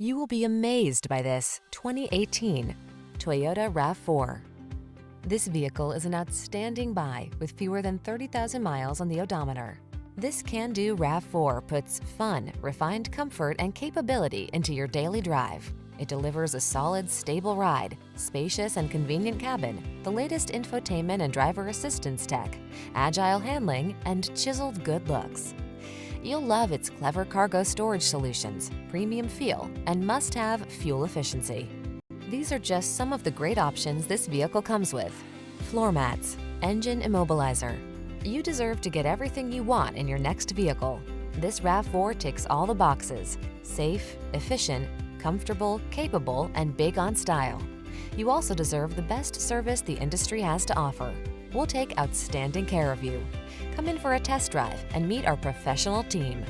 You will be amazed by this 2018 Toyota RAV4. This vehicle is an outstanding buy with fewer than 30,000 miles on the odometer. This can-do RAV4 puts fun, refined comfort, and capability into your daily drive. It delivers a solid, stable ride, spacious and convenient cabin, the latest infotainment and driver assistance tech, agile handling, and chiseled good looks. You'll love its clever cargo storage solutions, premium feel, and must-have fuel efficiency. These are just some of the great options this vehicle comes with: floor mats, engine immobilizer. You deserve to get everything you want in your next vehicle. This RAV4 ticks all the boxes: safe, efficient, comfortable, capable, and big on style. You also deserve the best service the industry has to offer. We'll take outstanding care of you. Come in for a test drive and meet our professional team.